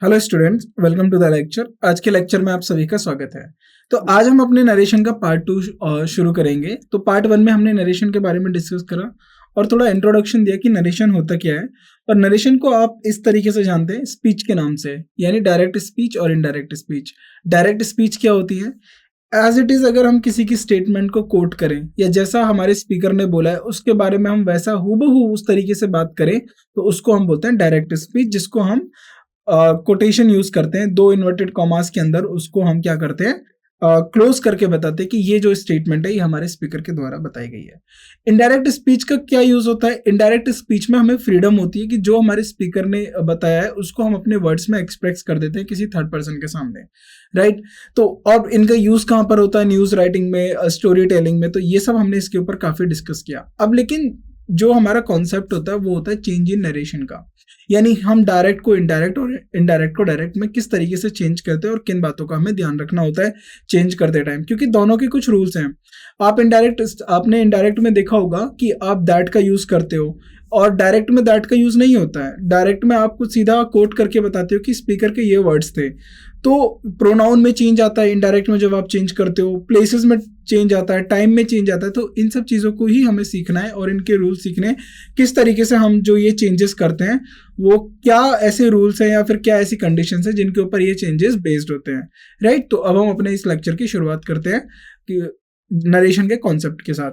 Hello students, welcome to the lecture. आज के lecture में आप सभी का स्वागत है। तो आज हम अपने नरेशन का पार्ट 2 शुरू करेंगे। तो पार्ट 1 में हमने नरेशन के बारे में डिस्कस करा और थोड़ा इंट्रोडक्शन दिया कि नरेशन होता क्या है। और नरेशन को आप इस तरीके से जानते हैं स्पीच के नाम से, यानी डायरेक्ट स्पीच और इनडायरेक्ट स्पीच। डायरेक्ट स्पीच क्या होती है? एज इट इज अगर हम किसी की स्टेटमेंट को कोट करें या जैसा हमारे स्पीकर ने बोला है उसके बारे में हम वैसा हूबहू उस तरीके से बात करें तो उसको हम बोलते हैं डायरेक्ट स्पीच, जिसको हम कोटेशन यूज करते हैं दो इन्वर्टेड कॉमास के अंदर। उसको हम क्या करते हैं, क्लोज करके बताते हैं कि ये जो स्टेटमेंट है ये हमारे स्पीकर के द्वारा बताई गई है। इनडायरेक्ट स्पीच का क्या यूज होता है? इनडायरेक्ट स्पीच में हमें फ्रीडम होती है कि जो हमारे स्पीकर ने बताया है उसको हम अपने वर्ड्स में एक्सप्रेस कर देते हैं किसी थर्ड पर्सन के सामने, राइट। तो अब इनका यूज कहाँ पर होता है? न्यूज राइटिंग में, स्टोरी टेलिंग में। तो ये सब हमने इसके ऊपर काफी डिस्कस किया। अब लेकिन जो हमारा कॉन्सेप्ट होता है वो होता है चेंज इन नरेशन का, यानी हम डायरेक्ट को इनडायरेक्ट और इनडायरेक्ट को डायरेक्ट में किस तरीके से चेंज करते हैं और किन बातों का हमें ध्यान रखना होता है चेंज करते टाइम, क्योंकि दोनों के कुछ रूल्स हैं। आपने इनडायरेक्ट में देखा होगा कि आप दैट का यूज करते हो और डायरेक्ट में दैट का यूज नहीं होता है। डायरेक्ट में आप कुछ सीधा कोट करके बताते हो कि स्पीकर के ये वर्ड्स थे। तो प्रोनाउन में चेंज आता है इनडायरेक्ट में जब आप चेंज करते हो, प्लेसेस में चेंज आता है, टाइम में चेंज आता है। तो इन सब चीज़ों को ही हमें सीखना है और इनके रूल सीखने हैं, किस तरीके से हम जो ये चेंजेस करते हैं वो क्या ऐसे रूल्स हैं या फिर क्या ऐसी कंडीशंस हैं जिनके ऊपर ये चेंजेस बेस्ड होते हैं, राइट। तो अब हम अपने इस लेक्चर की शुरुआत करते हैं कि नरेशन के कॉन्सेप्ट के साथ।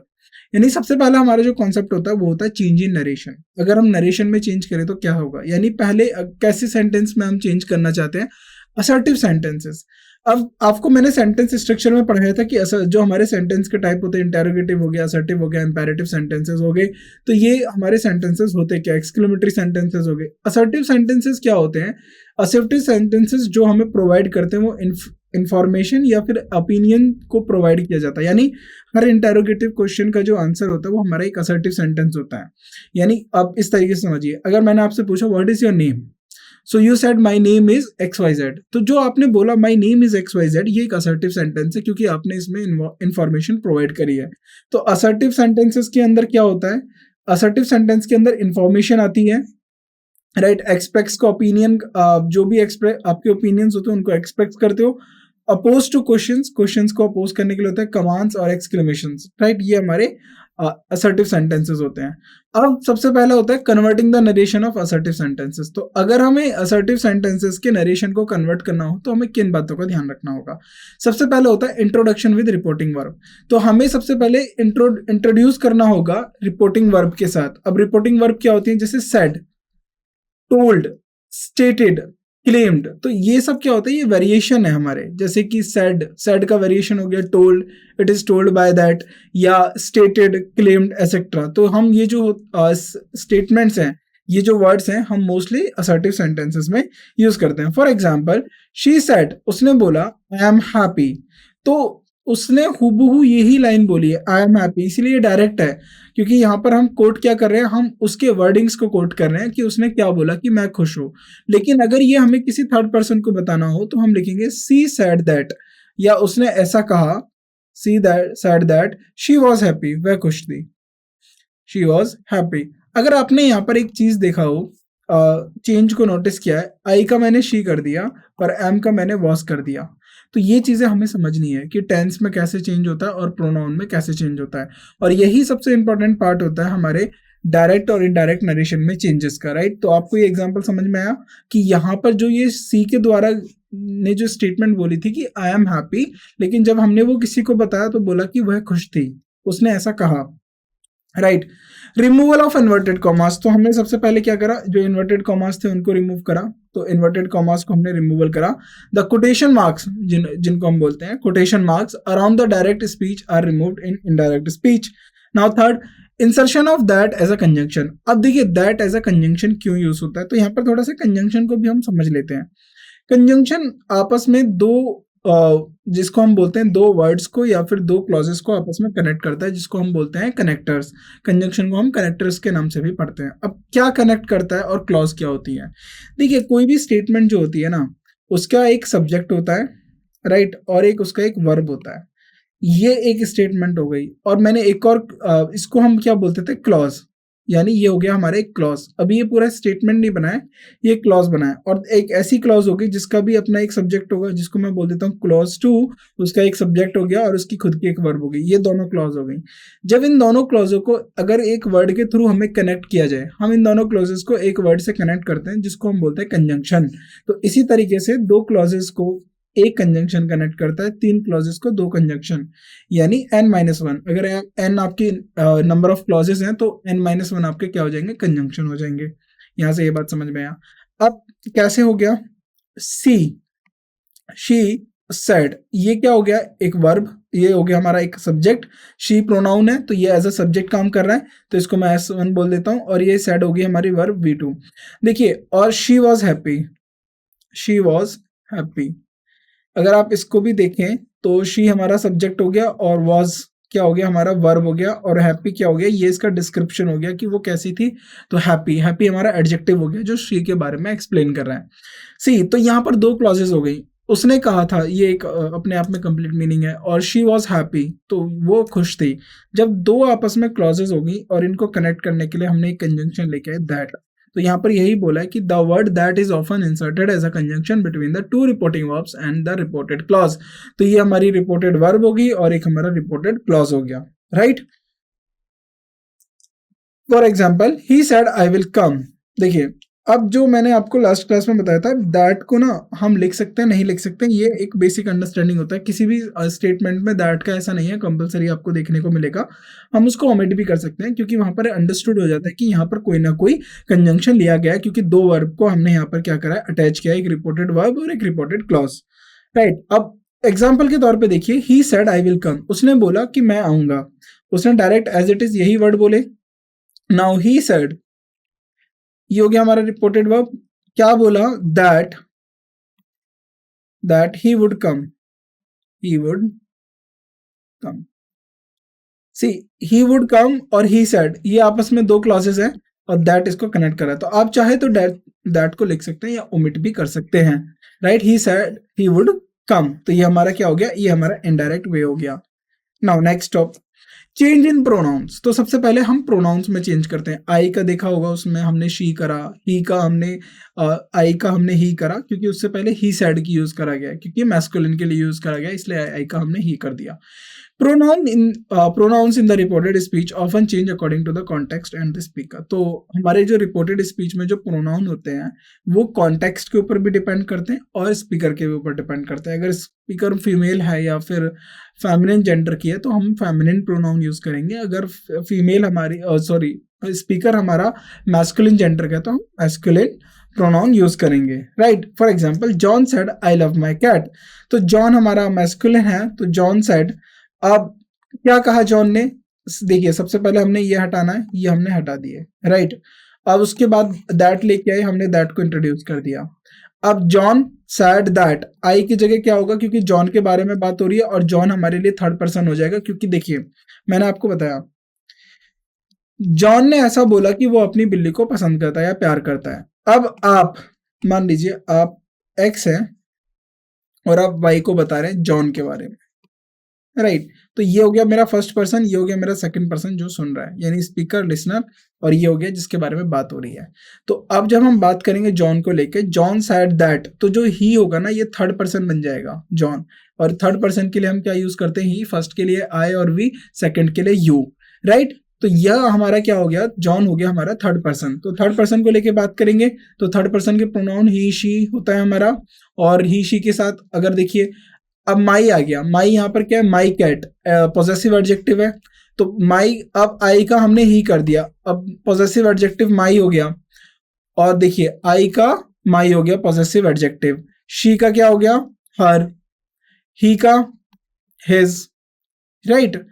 यानी सबसे पहला हमारा जो कॉन्सेप्ट होता है वो होता है चेंज इन नरेशन। अगर हम नरेशन में चेंज करें तो क्या होगा, यानी पहले कैसे सेंटेंस में हम चेंज करना चाहते हैं, असर्टिव सेंटेंसेस। अब आपको मैंने सेंटेंस स्ट्रक्चर में पढ़ाया था कि जो हमारे सेंटेंस के टाइप होते हैं, इंटेरोगेटिव हो गया, असर्टिव हो गया, इंपेरेटिव सेंटेंसेस हो गए। तो ये हमारे सेंटेंसेस होते क्या? एक्सक्लेमेटरी सेंटेंसेस हो गए। असर्टिव सेंटेंसेस क्या होते हैं? असर्टिव सेंटेंसेस जो हमें प्रोवाइड करते हैं वो इंफॉर्मेशन या फिर ओपिनियन को प्रोवाइड किया जाता है। यानी हर इंटेरोगेटिव क्वेश्चन का जो आंसर होता है वो हमारा एक असर्टिव सेंटेंस होता है। यानी आप इस तरीके से समझिए, अगर मैंने आपसे पूछा what is your name, so you said my name is XYZ। तो जो आपने बोला माई नेम इज XYZ, ये एक असर्टिव सेंटेंस है क्योंकि आपने इसमें इंफॉर्मेशन प्रोवाइड करी है। तो असर्टिव सेंटेंसेस के अंदर क्या होता है? असर्टिव सेंटेंस के अंदर इंफॉर्मेशन आती है, राइट। एक्सपेक्ट्स का ओपिनियन, जो भी आपके ओपिनियंस होते हैं उनको एक्सपेक्ट करते हो। अपोज टू क्वेश्चंस को अपोज करने के लिए होता है कमांड्स और एक्सक्लेमेशंस, राइट। ये हमारे असर्टिव सेंटेंसेस होते हैं। अब सबसे पहला होता है converting the narration of assertive sentences. तो अगर हमें असर्टिव सेंटेंसेस के नरेशन को कन्वर्ट करना हो तो हमें किन बातों का ध्यान रखना होगा? सबसे पहले होता है इंट्रोडक्शन विद रिपोर्टिंग वर्ब। तो हमें सबसे पहले इंट्रोड्यूस करना होगा रिपोर्टिंग वर्ब के साथ। अब रिपोर्टिंग वर्ब क्या होती है? जैसे सेड, टोल्ड, स्टेटेड, क्लेम्ड। तो ये सब क्या होता है? ये वेरिएशन है हमारे। जैसे कि सेड का वेरिएशन हो गया told, it is told by that, या स्टेटेड, क्लेम्ड, एसेट्रा। तो हम ये जो स्टेटमेंट्स हैं, ये जो वर्ड्स हैं, हम मोस्टली असर्टिव सेंटेंसेस में यूज करते हैं। फॉर एग्जाम्पल, शी सेड, उसने बोला आई एम हैप्पी। तो उसने हूबहू यही लाइन बोली है, आई एम हैप्पी, इसीलिए डायरेक्ट है क्योंकि यहाँ पर हम कोट क्या कर रहे हैं, हम उसके वर्डिंग्स को कोट कर रहे हैं कि उसने क्या बोला कि मैं खुश हूँ। लेकिन अगर ये हमें किसी थर्ड पर्सन को बताना हो तो हम लिखेंगे सी सेड दैट, या उसने ऐसा कहा, see that said that she was happy, वह खुश थी, शी वॉज हैप्पी। अगर आपने यहाँ पर एक चीज देखा हो, चेंज को नोटिस किया है, आई का मैंने शी कर दिया और एम का मैंने वॉज कर दिया। तो ये चीजें हमें समझनी है कि टेंस में कैसे चेंज होता है और प्रोनाउन में कैसे चेंज होता है। और यही सबसे इंपॉर्टेंट पार्ट होता है हमारे डायरेक्ट और इनडायरेक्ट नरेशन में चेंजेस का, राइट। तो आपको ये एग्जांपल समझ में आया कि यहाँ पर जो ये सी के द्वारा ने जो स्टेटमेंट बोली थी कि आई एम हैप्पी, लेकिन जब हमने वो किसी को बताया तो बोला कि वह खुश थी, उसने ऐसा कहा, right. Removal of inverted commas. तो हमने सबसे पहले क्या करा, जो इन्वर्टेड कॉमास थे उनको रिमूव करा। तो इन्वर्टेड कॉमास को हमने रिमूवल करा। द कोटेशन मार्क्स, जिनको हम बोलते हैं quotation marks around the direct speech are removed in indirect speech. Now third, insertion of that as a conjunction. अब देखिए दैट एज अ कंजंक्शन क्यों यूज होता है, तो यहाँ पर थोड़ा सा कंजंक्शन को भी हम समझ लेते हैं। कंजंक्शन आपस में दो जिसको हम बोलते हैं दो वर्ड्स को या फिर दो क्लॉजेस को आपस में कनेक्ट करता है, जिसको हम बोलते हैं कनेक्टर्स। कंजंक्शन को हम कनेक्टर्स के नाम से भी पढ़ते हैं। अब क्या कनेक्ट करता है और क्लॉज क्या होती है? देखिए, कोई भी स्टेटमेंट जो होती है ना, उसका एक सब्जेक्ट होता है, राइट, और एक उसका एक वर्ब होता है। ये एक स्टेटमेंट हो गई। और मैंने एक और इसको हम क्या बोलते थे? क्लॉज। यानी ये हो गया हमारा एक क्लॉज। अभी ये पूरा स्टेटमेंट नहीं बना है, ये क्लॉज बना है। और एक ऐसी क्लॉज होगी जिसका भी अपना एक सब्जेक्ट होगा, जिसको मैं बोल देता हूँ क्लॉज 2, उसका एक सब्जेक्ट हो गया और उसकी खुद की एक वर्ब होगी। ये दोनों क्लॉज हो गई। जब इन दोनों क्लॉजों को अगर एक वर्ड के थ्रू हमें कनेक्ट किया जाए, हम इन दोनों क्लॉजेस को एक वर्ड से कनेक्ट करते हैं जिसको हम बोलते हैं कंजंक्शन। तो इसी तरीके से दो क्लॉजेस को एक कंजंक्शन कनेक्ट करता है, तीन क्लॉजेस को दो कंजंक्शन, यानी n-1। अगर n आपकी नंबर ऑफ क्लॉजेस हैं तो n-1 आपके क्या हो जाएंगे, कंजंक्शन हो जाएंगे। यहां से ये बात समझ में आया। अब कैसे हो गया, शी सेड, ये क्या हो गया, एक वर्ब, ये हो गया हमारा एक सब्जेक्ट। शी प्रोनाउन है तो ये एज अ सब्जेक्ट काम कर रहा है, तो इसको मैं S1 बोल देता हूं। और ये सेड होगी हमारी वर्ब V2। देखिए, और she was happy, she was happy, अगर आप इसको भी देखें तो शी हमारा सब्जेक्ट हो गया और वॉज क्या हो गया, हमारा वर्ब हो गया, और हैप्पी क्या हो गया, ये इसका डिस्क्रिप्शन हो गया कि वो कैसी थी। तो हैप्पी, हैप्पी हमारा एडजेक्टिव हो गया जो शी के बारे में एक्सप्लेन कर रहा है। सी, तो यहाँ पर दो क्लॉजेस हो गई। उसने कहा था, ये एक अपने आप में कंप्लीट मीनिंग है, और शी वॉज हैप्पी, तो वो खुश थी। जब दो आपस में क्लॉजेस होगी और इनको कनेक्ट करने के लिए हमने एक कंजंक्शन लेके आए, दैट। तो यहाँ पर यही बोला है कि the word that is often inserted as a conjunction between the two reporting verbs and the reported clause. तो ये हमारी रिपोर्टेड वर्ब होगी और एक हमारा रिपोर्टेड क्लॉज हो गया, right. For example, he said I will come. देखिए, अब जो मैंने आपको लास्ट क्लास में बताया था, दैट को ना हम लिख सकते हैं, नहीं लिख सकते हैं, ये एक बेसिक अंडरस्टैंडिंग होता है। किसी भी स्टेटमेंट में दैट का ऐसा नहीं है कंपलसरी आपको देखने को मिलेगा, हम उसको ओमिट भी कर सकते हैं, क्योंकि वहां पर अंडरस्टूड हो जाता है कि यहाँ पर कोई ना कोई कंजंक्शन लिया गया है, क्योंकि दो वर्ब को हमने यहाँ पर क्या करा है, अटैच किया है, एक रिपोर्टेड वर्ब और एक रिपोर्टेड क्लॉज, राइट। अब एग्जाम्पल के तौर पर देखिए, ही सेड आई विल कम, उसने बोला कि मैं आऊंगा, उसने डायरेक्ट एज इट इज यही वर्ड बोले। नाउ ही सेड, ये हो गया हमारा रिपोर्टेड वर्ब। क्या बोला, that he would come, he would come. See, he would come और ही सेड, ये आपस में दो क्लॉजेस हैं और दैट इसको कनेक्ट कर रहा है। तो आप चाहे तो दैट को लिख सकते हैं या ओमिट भी कर सकते हैं, right. He said he would कम, तो ये हमारा क्या हो गया, ये हमारा इनडायरेक्ट वे हो गया। Now next top, change in pronouns. तो सबसे पहले हम प्रोनाउंस में चेंज करते हैं। आई का देखा होगा, उसमें हमने शी करा, ही का हमने आई का हमने ही करा, क्योंकि उससे पहले ही सेड की यूज करा गया, क्योंकि मैस्कुलिन के लिए यूज करा गया, इसलिए आई का हमने ही कर दिया। Pronouns in the reported speech often change according to the context and the speaker. तो हमारे जो रिपोर्टेड स्पीच में जो प्रोनाउन होते हैं वो कॉन्टेक्स्ट के ऊपर भी डिपेंड करते हैं और स्पीकर के ऊपर डिपेंड करते हैं। अगर स्पीकर फीमेल है या फिर फेमिनिन जेंडर की है तो हम फेमिनिन प्रोनाउन यूज करेंगे। अगर फीमेल हमारी स्पीकर हमारा मैस्कुलिन जेंडर का है तो हम मैस्कुलिन प्रोनाउन यूज करेंगे, right. For example, John said I love my cat. तो जॉन हमारा मैस्कुलिन है, तो जॉन सेड। अब क्या कहा जॉन ने, देखिए सबसे पहले हमने ये हटाना है, ये हमने हटा दिए, राइट। अब उसके बाद दैट लेके आए, हमने दैट को इंट्रोड्यूस कर दिया। अब जॉन सैड दैट, आई की जगह क्या होगा, क्योंकि जॉन के बारे में बात हो रही है और जॉन हमारे लिए थर्ड पर्सन हो जाएगा, क्योंकि देखिए मैंने आपको बताया जॉन ने ऐसा बोला कि वो अपनी बिल्ली को पसंद करता है या प्यार करता है। अब आप मान लीजिए आप एक्स हैं और आप वाई को बता रहे हैं जॉन के बारे में, राइट। तो ये हो गया मेरा फर्स्ट पर्सन, ये हो गया मेरा सेकंड पर्सन जो सुन रहा है, यानी स्पीकर, लिसनर, और ये हो गया जिसके बारे में बात हो रही है। तो अब जब हम बात करेंगे जॉन को लेके, जॉन सैड दैट, तो जो ही होगा ना ये थर्ड पर्सन बन जाएगा, जॉन। और थर्ड पर्सन के लिए हम क्या यूज करते हैं, ही। फर्स्ट के लिए आई और वी, सेकंड के लिए यू, राइट। तो यह हमारा क्या हो गया, जॉन हो गया हमारा थर्ड पर्सन। तो थर्ड पर्सन को लेके बात करेंगे तो थर्ड पर्सन के प्रोनाउन ही शी होता है हमारा, और ही शी के साथ अगर देखिए अब माई आ गया, माई यहाँ पर क्या है, माई कैट, पॉजेसिव एडजेक्टिव है। तो माई, अब आई का हमने ही कर दिया, अब पॉजेसिव एडजेक्टिव माई हो गया, और देखिए आई का माई हो गया पॉजेसिव एडजेक्टिव। शी का क्या हो गया, हर, ही का हिज, राइट।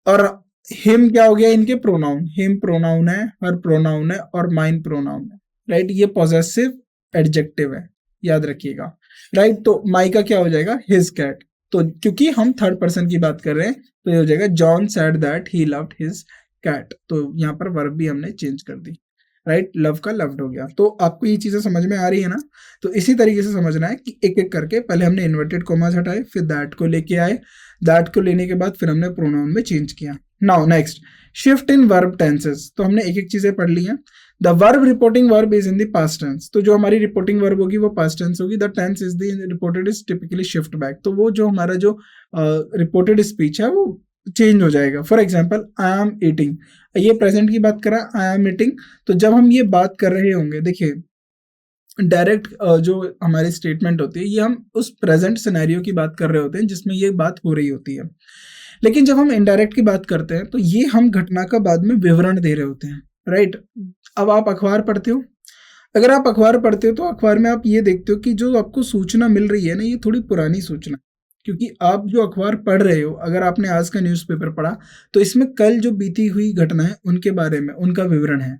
और हिम क्या हो गया, इनके प्रोनाउन, हिम प्रोनाउन है, हर प्रोनाउन है और माइन प्रोनाउन है, राइट। ये पॉजेसिव एडजेक्टिव है, याद रखिएगा, राइट। तो माई का क्या हो जाएगा, हिज कैट। तो क्योंकि हम थर्ड पर्सन की बात कर रहे हैं तो ये हो जाएगा John said that he loved his cat. तो यहाँ पर वर्ब भी हमने चेंज कर दी, राइट, लव का लव्ड हो गया। तो आपको ये चीजें समझ में आ रही है ना? तो इसी तरीके से समझना है कि एक एक करके पहले हमने इन्वर्टेड कॉमास हटाए, फिर दैट को लेके आए, दैट को लेने के बाद फिर हमने प्रोनाउन में चेंज किया। Now next, shift in verb tenses. तो हमने एक एक चीजें पढ़ ली हैं। The verb reporting verb is in the past tense. तो जो हमारी रिपोर्टिंग वर्ब होगी वो पास्ट टेंस होगी। The tense is the reported is typically shift back. तो वो जो हमारा जो रिपोर्टेड स्पीच है वो चेंज हो जाएगा। For example, I am eating, ये प्रेजेंट की बात करा, आई एम ईटिंग। तो जब हम ये बात कर रहे होंगे, देखिए डायरेक्ट जो हमारी स्टेटमेंट होती है ये हम उस प्रेजेंट सिनेरियो की बात कर रहे होते हैं जिसमें ये बात हो रही होती है। लेकिन जब हम इनडायरेक्ट की बात करते हैं तो ये हम घटना का बाद में विवरण दे रहे होते हैं, राइट। अब आप अखबार पढ़ते हो, अगर आप अखबार पढ़ते हो तो अखबार में आप ये देखते हो कि जो आपको सूचना मिल रही है ना, ये थोड़ी पुरानी सूचना, क्योंकि आप जो अखबार पढ़ रहे हो, अगर आपने आज का न्यूज़पेपर पढ़ा तो इसमें कल जो बीती हुई घटना है उनके बारे में उनका विवरण है।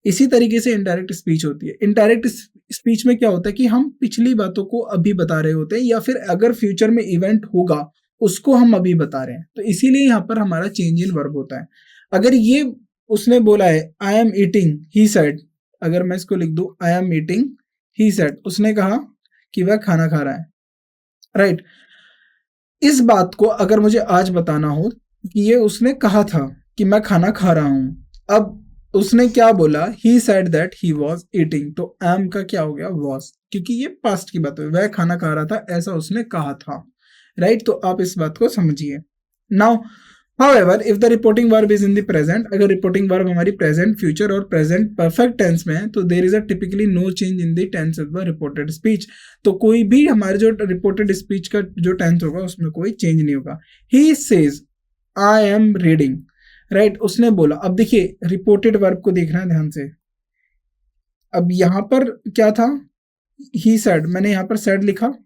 इसी तरीके से इनडायरेक्ट स्पीच होती है। इनडायरेक्ट स्पीच में क्या होता है कि हम पिछली बातों को अभी बता रहे होते हैं, या फिर अगर फ्यूचर में इवेंट होगा उसको हम अभी बता रहे हैं। तो इसीलिए यहाँ पर हमारा चेंज इन वर्ब होता है। अगर ये उसने बोला है I am eating he said, अगर मैं इसको लिख दूं I am eating he said, उसने कहा कि वह खाना खा रहा है, राइट। इस बात को अगर मुझे आज बताना हो कि ये उसने कहा था कि मैं खाना खा रहा हूं, अब उसने क्या बोला, he said that he was eating, तो एम का क्या हो गया, वॉज, क्योंकि ये पास्ट की बात है, वह खाना खा रहा था ऐसा उसने कहा था, राइट। तो आप इस बात को समझिए। Now however if the reporting verb is in the present, अगर reporting verb हमारी present, future और present perfect tense में है तो there is a typically no change in the tense of the reported speech। तो कोई भी हमारे जो reported speech का जो tense होगा उसमें कोई change नहीं होगा। he says I am reading, right, उसने बोला। अब देखिए reported verb को देखना है ध्यान से। अब यहाँ पर क्या था, he said, मैंने यहाँ पर said लिखा।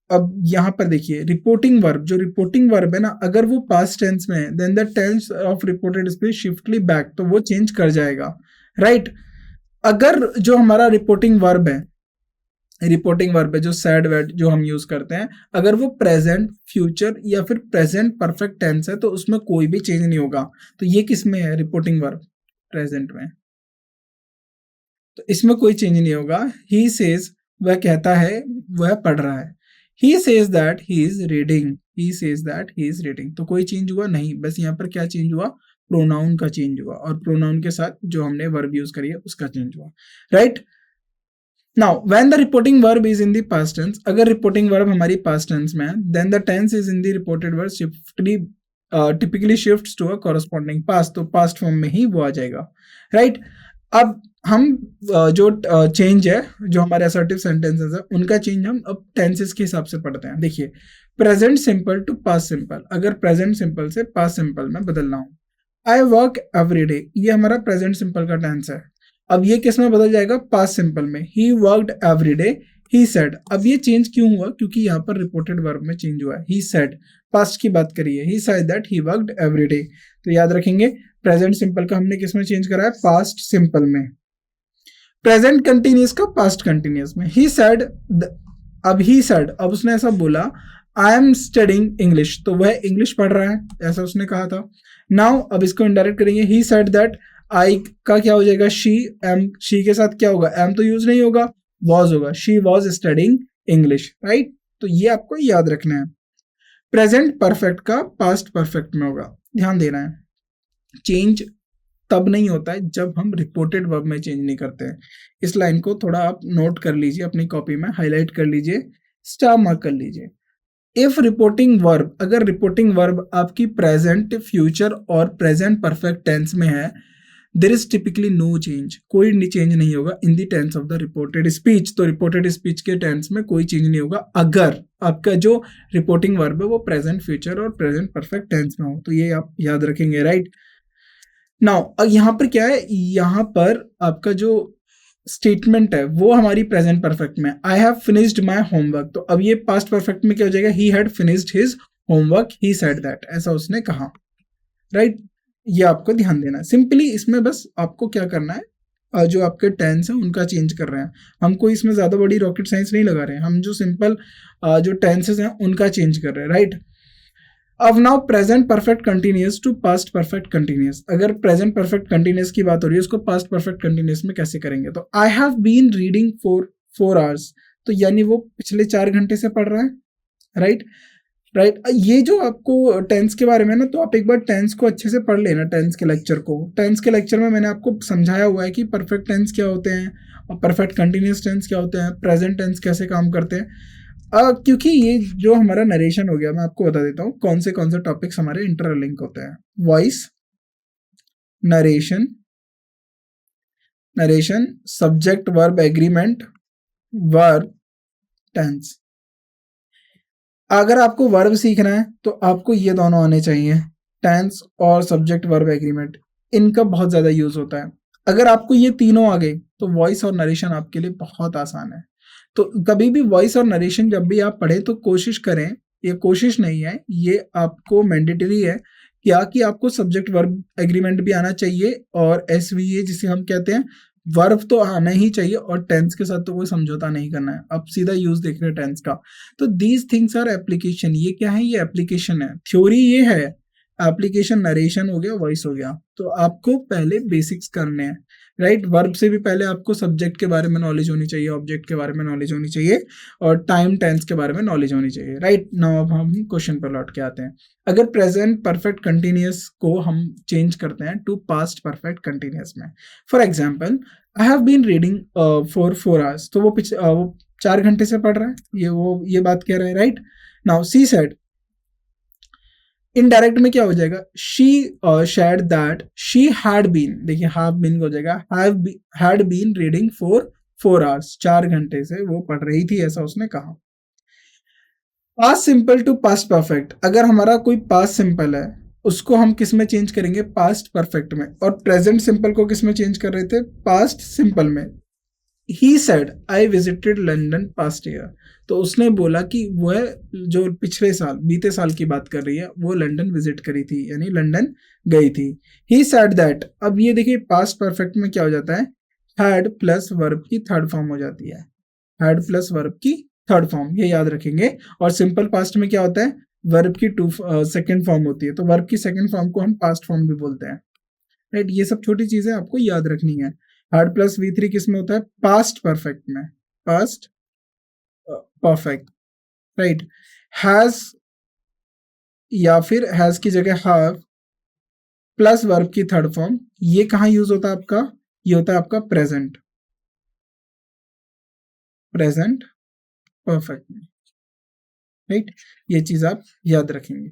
अब यहाँ पर देखिए रिपोर्टिंग वर्ब, जो रिपोर्टिंग वर्ब है ना, अगर वो पास्ट टेंस में है then the tense of reported speech shiftly back, तो वो चेंज कर जाएगा, राइट। अगर जो हमारा रिपोर्टिंग वर्ब है जो सैड वर्ड जो हम यूज करते हैं, अगर वो प्रेजेंट, फ्यूचर या फिर प्रेजेंट परफेक्ट टेंस है तो उसमें कोई भी चेंज नहीं होगा। तो ये किस में है, रिपोर्टिंग वर्ब प्रेजेंट में, तो इसमें कोई चेंज नहीं होगा। ही सेज, वह कहता है, वह पढ़ रहा है। He says that he is reading, he says that he is reading, तो कोई चेंज हुआ नहीं, बस यहाँ पर क्या चेंज हुआ, प्रोनाउन का चेंज हुआ, और प्रोनाउन के साथ जो हमने वर्ब यूज करी है उसका चेंज हुआ, right. Now when the reporting verb is in the past tense, अगर रिपोर्टिंग वर्ब हमारी पास्ट टेंस में है then the tense is in the reported verb shiftly typically shifts to a corresponding past, तो past form में ही वो आ जाएगा, right. अब हम जो चेंज है, जो हमारे असर्टिव सेंटेंसेस है उनका चेंज हम अब टेंसेस के हिसाब से पढ़ते हैं। देखिए present simple to past simple, अगर प्रेजेंट सिंपल से पास्ट सिंपल में बदलना हो, आई वर्क एवरी डे, ये हमारा प्रेजेंट सिंपल का टेंस है। अब ये किस में बदल जाएगा, पास्ट सिंपल में, he worked every day he said. अब ये चेंज क्यों हुआ, क्योंकि यहाँ पर रिपोर्टेड वर्ब में चेंज हुआ है। ही सेड पास्ट की बात करिए, ही said that he worked every day, तो याद रखेंगे प्रेजेंट सिंपल का हमने किस में चेंज करा है, पास्ट सिंपल में। प्रेजेंट कंटिन्यूअस का पास्ट कंटिन्यूअस में। ही सेड, अब ही सेड, अब उसने ऐसा बोला आई एम स्टडिंग इंग्लिश, तो वह इंग्लिश पढ़ रहा है ऐसा उसने कहा था। नाउ अब इसको इनडायरेक्ट करेंगे, ही सेड दैट, आई का क्या हो जाएगा, शी, एम, शी के साथ क्या होगा, एम तो यूज नहीं होगा, वॉज होगा, she was studying English, right. तो ये आपको याद रखना है। प्रेजेंट परफेक्ट का पास्ट परफेक्ट में होगा, ध्यान देना है। चेंज तब नहीं होता है जब हम रिपोर्टेड वर्ब में चेंज नहीं करते हैं। इस लाइन को थोड़ा आप नोट कर लीजिए, अपनी कॉपी में हाईलाइट कर लीजिए, स्टार मार्क कर लीजिए। इफ रिपोर्टिंग वर्ब, अगर रिपोर्टिंग वर्ब आपकी प्रेजेंट, फ्यूचर और प्रेजेंट परफेक्ट टेंस में है, there is typically no change, कोई चेंज नहीं होगा in the tense of the reported speech. तो रिपोर्टेड स्पीच के टेंस में कोई चेंज नहीं होगा अगर आपका जो रिपोर्टिंग वर्ब है वो प्रेजेंट, फ्यूचर और प्रेजेंट परफेक्ट टेंस में हो। तो ये आप याद रखेंगे, राइट। नाउ यहाँ पर क्या है, यहाँ पर आपका जो स्टेटमेंट है वो हमारी प्रेजेंट परफेक्ट में, I have finished my homework, तो अब ये पास्ट परफेक्ट में क्या हो जाएगा, he had finished his homework he said that, ऐसा उसने कहा, राइट। ये आपको ध्यान देना है। सिंपली इसमें बस आपको क्या करना है, जो आपके टेंस है उनका चेंज कर रहे हैं, हमको इसमें ज्यादा बड़ी रॉकेट साइंस नहीं लगा रहे हैं, हम जो सिंपल जो टेंसेस हैं उनका चेंज कर रहे हैं, राइट। अब now present perfect continuous to past perfect continuous. अगर प्रेजेंट परफेक्ट कंटिन्यूअस की बात हो रही है, उसको पास्ट परफेक्ट कंटिन्यूअस में कैसे करेंगे? तो I have been reading for 4 hours, तो यानी वो पिछले 4 घंटे से पढ़ रहा है, राइट राइट। ये जो आपको टेंस के बारे में ना, तो आप एक बार टेंस को अच्छे से पढ़ लेना, टेंस के लेक्चर को। टेंस के लेक्चर में मैंने आपको समझाया हुआ है कि परफेक्ट टेंस क्या होते हैं और परफेक्ट कंटिन्यूअस टेंस क्या होते हैं, प्रेजेंट टेंस कैसे काम करते हैं। क्योंकि ये जो हमारा नरेशन हो गया, मैं आपको बता देता हूँ कौन से टॉपिक्स हमारे इंटरलिंक होते हैं। Voice, narration, narration, subject verb agreement, verb, tense. अगर आपको वर्ब सीखना है तो आपको ये दोनों आने चाहिए, टेंस और सब्जेक्ट वर्ब एग्रीमेंट। इनका बहुत ज़्यादा यूज होता है। अगर आपको ये तीनों आ गए तो वॉइस और नरेशन आपके लिए बहुत आसान है। तो कभी भी वॉइस और नरेशन जब भी आप पढ़ें तो कोशिश करें, ये कोशिश नहीं है, ये आपको मैंडेटरी है क्या कि आपको सब्जेक्ट वर्ब एग्रीमेंट भी आना चाहिए और एसवीए जिसे हम कहते हैं वर्ब तो आना ही चाहिए, और टेंस के साथ तो कोई समझौता नहीं करना है। आप सीधा यूज देख रहे हैं टेंस का। तो दीज थिंग्स आर एप्लीकेशन। ये क्या है? ये एप्लीकेशन है। थ्योरी ये है, एप्लीकेशन नरेशन हो गया, वॉइस हो गया। तो आपको पहले बेसिक्स करने हैं, राइट। वर्ब से भी पहले आपको सब्जेक्ट के बारे में नॉलेज होनी चाहिए, ऑब्जेक्ट के बारे में नॉलेज होनी चाहिए, और टाइम टेंस के बारे में नॉलेज होनी चाहिए, राइट। नाउ अब हम क्वेश्चन पर लौट के आते हैं। अगर प्रेजेंट परफेक्ट कंटिन्यूअस को हम चेंज करते हैं टू पास्ट परफेक्ट कंटिन्यूअस में, for example I have been reading for 4 hours, तो वो 4 घंटे से पढ़ रहा है, ये बात कह रहा है, right. Now she said, indirect में क्या हो जाएगा? She said that she had been, देखिए हैव बीन हो जाएगा, had been reading for 4 hours, 4 घंटे से वो पढ़ रही थी, ऐसा उसने कहा। Past simple to past perfect, अगर हमारा कोई पास्ट सिंपल है उसको हम किस में चेंज करेंगे? पास्ट परफेक्ट में। और प्रेजेंट सिंपल को किस में चेंज कर रहे थे? पास्ट सिंपल में। ही said I visited London past year, तो उसने बोला कि वह जो पिछले साल, बीते साल की बात कर रही है, वो लंदन विजिट करी थी, यानी लंदन गई थी। ही सेड दैट, अब ये देखिए पास्ट परफेक्ट में क्या हो जाता है? हैड प्लस वर्ब की थर्ड फॉर्म हो जाती है, हैड प्लस वर्ब की थर्ड फॉर्म, ये याद रखेंगे। और सिंपल पास्ट में क्या होता है? वर्ब की सेकेंड फॉर्म होती है, तो वर्ब की सेकेंड फॉर्म को हम पास्ट फॉर्म भी बोलते हैं, राइट। ये सब छोटी चीजें आपको याद रखनी है। हैड प्लस V3 किस में होता है? पास्ट परफेक्ट में, पास्ट परफेक्ट, राइट। हैज या फिर हैज की जगह हैव प्लस वर्ब की थर्ड फॉर्म, ये कहाँ यूज होता है आपका? ये होता है आपका प्रेजेंट, प्रेजेंट परफेक्ट में, राइट। ये चीज आप याद रखेंगे,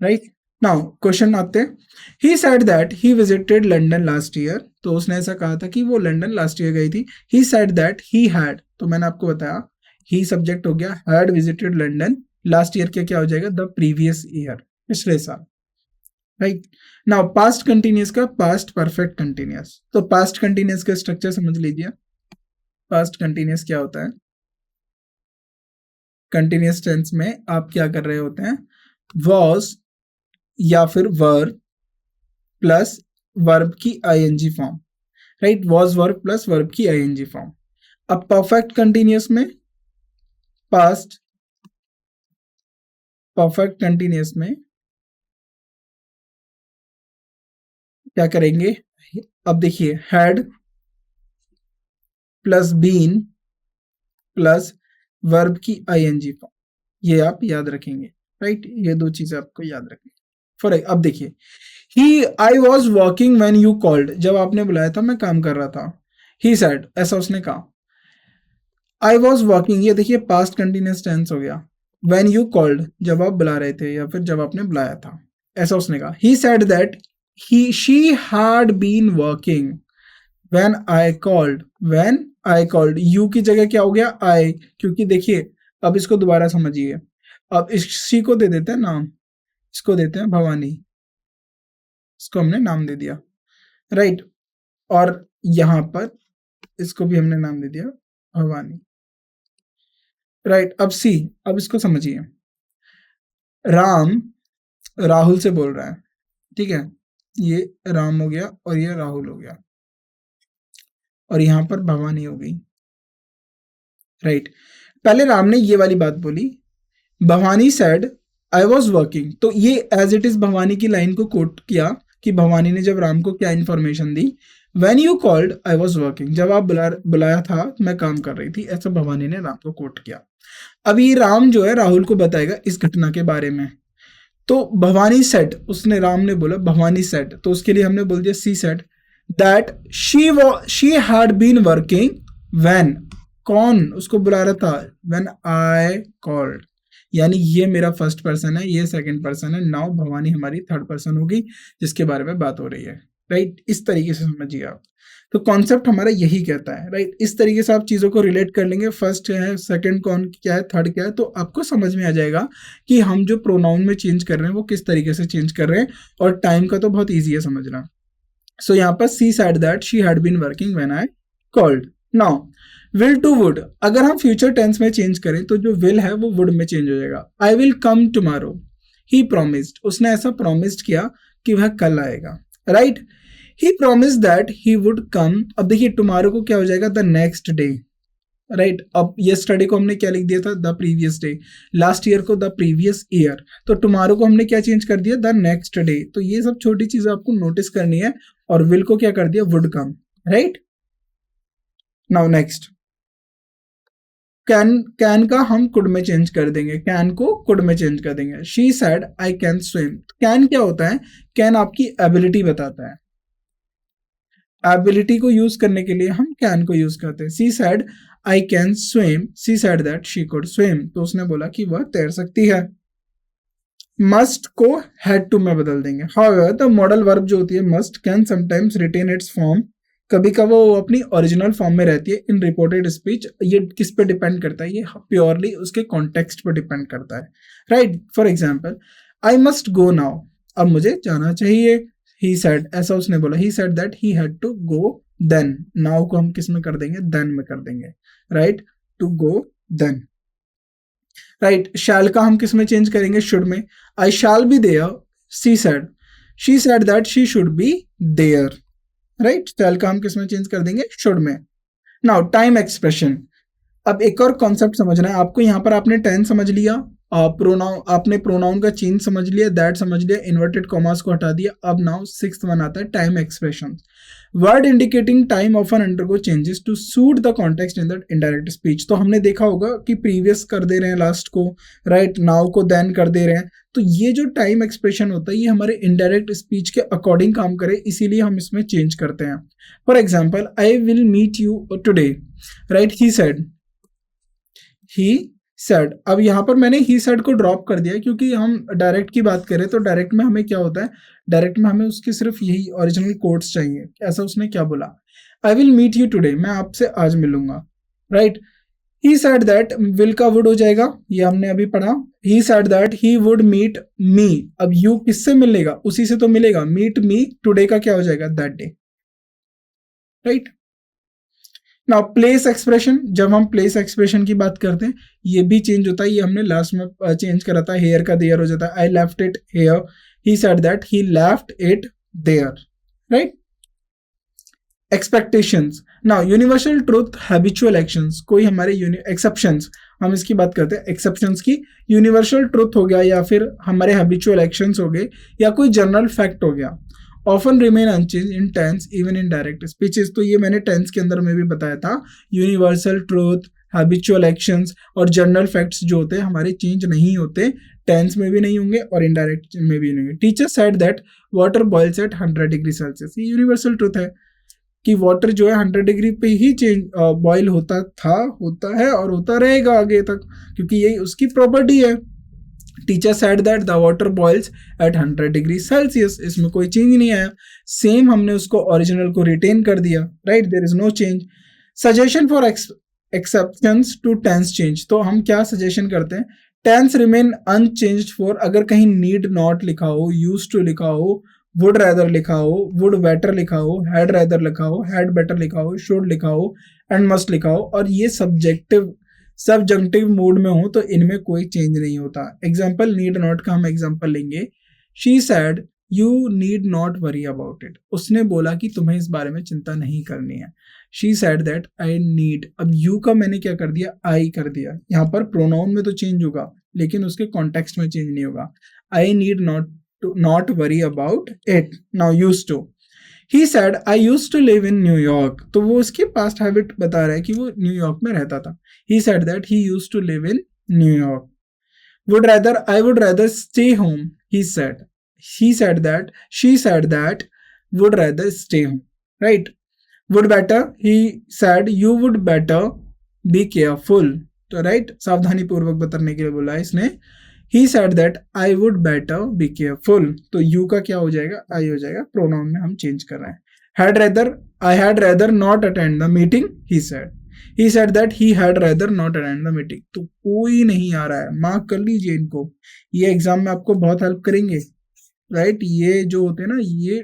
राइट। नाउ क्वेश्चन आते हैं। ही said that he visited London last year, तो उसने ऐसा कहा था कि वो लंदन लास्ट ईयर गई थी। ही सेड दैट ही हैड, तो मैंने आपको बताया ही सब्जेक्ट हो गया, had visited London last year, क्या हो जाएगा? द प्रीवियस ईयर, पिछले साल, राइट। नाउ पास्ट कंटिन्यूअस का पास्ट परफेक्ट कंटिन्यूअस, तो पास्ट कंटिन्यूअस का स्ट्रक्चर समझ लीजिए। पास्ट कंटिन्यूअस क्या होता है? कंटिन्यूअस टेंस में आप क्या कर रहे होते हैं? वॉज या फिर वर्ब प्लस वर्ब की ING form, right. Was verb plus verb की आईएनजी फॉर्म। अब परफेक्ट कंटिन्यूअस में, पास्ट परफेक्ट कंटिन्यूअस में क्या करेंगे? अब देखिए, had plus been plus verb की आईएनजी फॉर्म, ये आप याद रखेंगे, राइट। ये दो चीजें आपको याद रखनी। फॉर अब देखिए, he I was walking when you called, जब आपने बुलाया था मैं काम कर रहा था। ही सेड, ऐसा उसने कहा। आई वॉज वॉकिंग, ये देखिए पास्ट कंटिन्यूअस टेंस हो गया। व्हेन यू कॉल्ड, जब आप बुला रहे थे या फिर जब आपने बुलाया था, ऐसा उसने कहा। He said that she had been working when I called, when I called, you की जगह क्या हो गया? आई, क्योंकि देखिए अब इसको दोबारा समझिए। अब इसी को दे देते हैं नाम, इसको देते हैं भवानी, इसको हमने नाम दे दिया, राइट। और यहां पर इसको भी हमने नाम दे दिया भवानी, राइट। अब इसको समझिए। राम राहुल से बोल रहा है, ठीक है, ये राम हो गया और ये राहुल हो गया, और यहां पर भवानी हो गई, राइट। पहले राम ने ये वाली बात बोली, Bhavani said I was working, तो ये एज इट इज भवानी की लाइन को कोट किया कि भवानी ने जब राम को क्या information the, when you called I was working, जब आप बुलाया था मैं काम कर रही थी, ऐसा भवानी ने राम को कोट किया। अभी राम जो है राहुल को बताएगा इस घटना के बारे में। तो भवानी सेड, उसने राम ने बोला भवानी सेड, तो उसके लिए हमने बोल दिया she said that she had been working when, कौन उसको बुला रहा था, व्हेन आई कॉल्ड, यानी ये मेरा फर्स्ट पर्सन है, ये सेकंड पर्सन है, नाउ भवानी हमारी थर्ड पर्सन होगी जिसके बारे में बात हो रही है, राइट। इस तरीके से समझिए आप। तो कॉन्सेप्ट हमारा यही कहता है, राइट। इस तरीके से आप चीज़ों को रिलेट कर लेंगे, फर्स्ट है, सेकंड कौन क्या है, थर्ड क्या है, तो आपको समझ में आ जाएगा कि हम जो प्रोनाउन में चेंज कर रहे हैं वो किस तरीके से चेंज कर रहे हैं। और टाइम का तो बहुत ईजी है समझना। सो यहाँ पर she said that she had been working when I called. Now will to would, अगर हम फ्यूचर टेंस में चेंज करें तो जो विल है वो वुड में चेंज हो जाएगा। I will come tomorrow, he promised, उसने ऐसा प्रॉमिस्ड किया कि वह कल आएगा, right. He promised that he would कम, अब देखिए टुमारो को क्या हो जाएगा, द नेक्स्ट डे, राइट। अब यस्टरडे को हमने क्या लिख दिया था, the previous day, last year को द प्रीवियस ईयर, तो टुमारो को हमने क्या चेंज कर दिया, द नेक्स्ट डे। तो ये सब छोटी चीजें आपको नोटिस करनी है। और विल को क्या कर दिया, would come, right. Now next, can का हम कुड में चेंज कर देंगे, कैन को कुड में चेंज कर देंगे। She said I can swim, can क्या होता है, कैन आपकी एबिलिटी बताता है, एबिलिटी को यूज करने के लिए हम कैन को यूज करते हैं। She said I can swim, C said that she could swim, तो उसने बोला कि वह तैर सकती है। मस्ट को हैड टू में बदल देंगे। हाउएवर द मॉडल वर्ब जो होती है must can sometimes retain its form, कभी कभी वो अपनी ओरिजिनल फॉर्म में रहती है इन रिपोर्टेड स्पीच। ये किस पे डिपेंड करता है, ये प्योरली उसके कॉन्टेक्स्ट पे डिपेंड करता है, right. For example I must go now, अब मुझे जाना चाहिए। ही सेड, ऐसा उसने बोला, he said that he had to go then, now को हम किस में कर देंगे, देन में कर देंगे, right, to go then, right. Shall का हम किस में चेंज करेंगे, शुड में। I shall be there, she said that she should be there, right. Shall का हम किस में चेंज कर देंगे, शुड में। नाउ टाइम एक्सप्रेशन, अब एक और कॉन्सेप्ट समझना है आपको। यहाँ पर आपने टेंस समझ लिया, प्रोनाउन, आपने प्रोनाउन का चेंज समझ लिया, दैट समझ लिया, इन्वर्टेड कॉमास को हटा दिया। अब नाउ सिक्स्थ वन आता है time expression. Word indicating time often undergo changes to suit the context in the indirect speech. तो हमने देखा होगा कि प्रीवियस कर दे रहे हैं लास्ट को, राइट, नाउ को देन कर दे रहे हैं। तो ये जो टाइम एक्सप्रेशन होता है ये हमारे इनडायरेक्ट स्पीच के अकॉर्डिंग काम करे, इसीलिए हम इसमें चेंज करते हैं। For example I will meet you today, right, he said. अब यहाँ पर मैंने ही सेड को ड्रॉप कर दिया क्योंकि हम डायरेक्ट की बात करें तो डायरेक्ट में हमें क्या होता है, डायरेक्ट में हमें उसकी सिर्फ यही ओरिजिनल कोट्स चाहिए। ऐसा उसने क्या बोला, I will meet you today, मैं आपसे आज मिलूंगा, right. He said that, will का वुड हो जाएगा, ये हमने अभी पढ़ा। He said that he would meet me, अब यू किससे मिलेगा, उसी से तो मिलेगा। मीट मी, टुडे का क्या हो जाएगा, that day, right. Now place expression, जब हम प्लेस एक्सप्रेशन की बात करते हैं ये भी चेंज होता है, ये हमने लास्ट में चेंज करा था, हेयर का देयर हो जाता है। I left it here, he said that he left it there, right. Expectations, now universal truth, habitual actions, कोई हमारे एक्सेप्शंस, हम इसकी बात करते हैं एक्सेप्शंस की। यूनिवर्सल ट्रूथ हो गया या फिर हमारे हैबिचुअल एक्शंस हो गए या कोई जनरल फैक्ट हो गया। Often remain unchange in tense even in direct speeches, तो ये मैंने टेंस के अंदर में भी बताया था। यूनिवर्सल ट्रूथ, हैबिचुअल एक्शंस और जनरल फैक्ट्स जो होते हैं हमारे चेंज नहीं होते, टेंस में भी नहीं होंगे और इनडायरेक्ट में भी नहीं होंगे। Teacher said that water boils at 100 degree Celsius, ये यूनिवर्सल ट्रूथ है कि वाटर जो है 100 डिग्री पे ही बॉइल होता था, होता है और होता रहेगा आगे तक, क्योंकि यही उसकी प्रॉपर्टी है। Teacher said that the water boils at 100 degree Celsius, इसमें कोई चेंज नहीं आया, सेम हमने उसको ओरिजिनल को रिटेन कर दिया, right, there is no change. Suggestion for exceptions to tense change, तो हम क्या सजेशन करते हैं, टेंस रिमेन अनचेंज्ड फॉर, अगर कहीं नीड नॉट लिखा हो, यूज टू लिखा हो, वुड रैदर लिखा हो, वुड बेटर लिखा हो, हैड रैदर लिखा हो, हैड बेटर लिखा हो, शुड लिखा हो एंड मस्ट लिखा हो, और ये सब्जेक्टिव मूड में हो तो इनमें कोई चेंज नहीं होता। एग्जाम्पल नीड नॉट का हम एग्जाम्पल लेंगे। She said you need not worry about it. उसने बोला कि तुम्हें इस बारे में चिंता नहीं करनी है। She said that I need, अब यू का मैंने क्या कर दिया, आई कर दिया। यहाँ पर प्रोनाउन में तो चेंज होगा लेकिन उसके कॉन्टेक्स्ट में चेंज नहीं होगा। I need not worry about it now used to. He said I used to live in New York, तो वो उसकी पास्ट हैबिट बता रहा है कि वो न्यूयॉर्क में रहता था। He said that he used to live in New York. I would rather stay home, he said. She said that would rather stay home, right? Would better, he said you would better be careful, तो right, सावधानी पूर्वक बतरने के लिए बोला है इसने। He said that I would better be careful, तो you का क्या हो जाएगा, I हो जाएगा, प्रोनाउन में हम चेंज कर रहे हैं। I had rather not attend the meeting, he said. He said that he had rather not attend the meeting, तो कोई नहीं आ रहा है, मार्क कर लीजिए इनको, ये एग्जाम में आपको बहुत हेल्प करेंगे, राइट। ये जो होते हैं ना, ये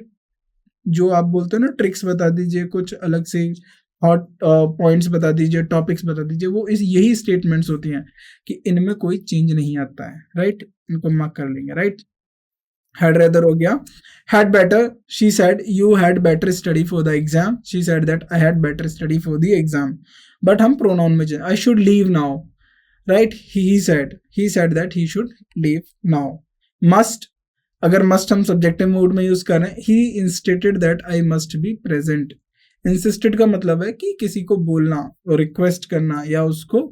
जो आप बोलते हो ना ट्रिक्स बता दीजिए, कुछ अलग से हॉट पॉइंट्स बता दीजिए, टॉपिक्स बता दीजिए, वो यही स्टेटमेंट्स होती हैं कि इनमें कोई चेंज नहीं आता है, राइट। इनको मार्क कर लेंगे, राइट। had rather हो गया। had better, she said you had better study for the exam, she said that I had better study for the exam, but हम pronoun में I should leave now, right। he said that he should leave now। must, अगर must हम subjective mood में use कर रहे हैं, he insisted that I must be present। insisted का मतलब है कि किसी को बोलना और रिक्वेस्ट करना या उसको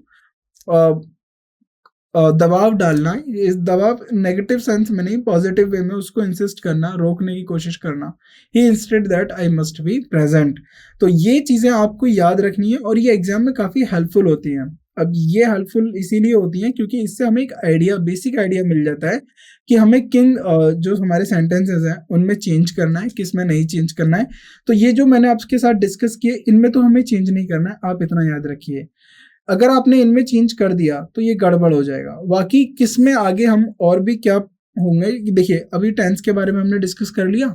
दबाव डालना। इस दबाव नेगेटिव सेंस में नहीं, पॉजिटिव वे में उसको इंसिस्ट करना, रोकने की कोशिश करना। He instead that I must be present. तो ये चीज़ें आपको याद रखनी है और ये एग्जाम में काफ़ी हेल्पफुल होती हैं। अब ये हेल्पफुल इसीलिए होती हैं क्योंकि इससे हमें एक आइडिया, बेसिक आइडिया मिल जाता है कि हमें किन जो हमारे सेंटेंसेस हैं उनमें चेंज करना है, किस में नहीं चेंज करना है। तो ये जो मैंने आपके साथ डिस्कस किए, इनमें तो हमें चेंज नहीं करना है, आप इतना याद रखिए। अगर आपने इनमें चेंज कर दिया तो ये गड़बड़ हो जाएगा। बाकी किस में आगे हम और भी क्या होंगे, देखिए अभी टेंस के बारे में हमने डिस्कस कर लिया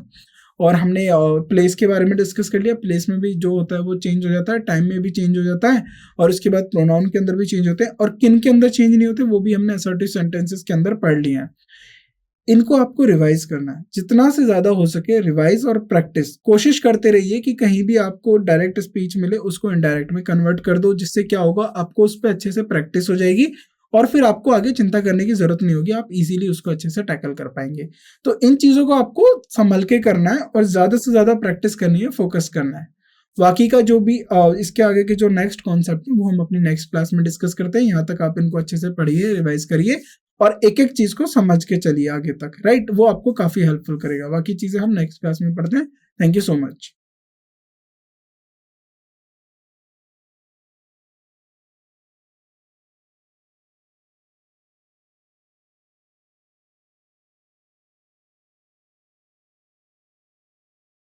और हमने प्लेस के बारे में डिस्कस कर लिया। प्लेस में भी जो होता है वो चेंज हो जाता है, टाइम में भी चेंज हो जाता है और उसके बाद प्रोनाउन के अंदर भी चेंज होते हैं। और किन के अंदर चेंज नहीं होते वो भी हमने असर्टिव सेंटेंसेस के अंदर पढ़ लिए हैं। इनको आपको रिवाइज करना है, जितना से ज्यादा हो सके रिवाइज और प्रैक्टिस। कोशिश करते रहिए कि कहीं भी आपको डायरेक्ट स्पीच मिले उसको इनडायरेक्ट में कन्वर्ट कर दो, जिससे क्या होगा, आपको उस पर अच्छे से प्रैक्टिस हो जाएगी और फिर आपको आगे चिंता करने की जरूरत नहीं होगी, आप इजीली उसको अच्छे से टैकल कर पाएंगे। तो इन चीजों को आपको संभल के करना है और ज्यादा से ज्यादा प्रैक्टिस करनी है, फोकस करना है। बाकी का जो भी इसके आगे के जो नेक्स्ट कॉन्सेप्ट है वो हम अपनी नेक्स्ट क्लास में डिस्कस करते हैं। यहाँ तक आप इनको अच्छे से पढ़िए, रिवाइज करिए और एक एक चीज को समझ के चलिए आगे तक, राइट। वो आपको काफी हेल्पफुल करेगा। बाकी चीजें हम नेक्स्ट क्लास में पढ़ते हैं। Thank you so much.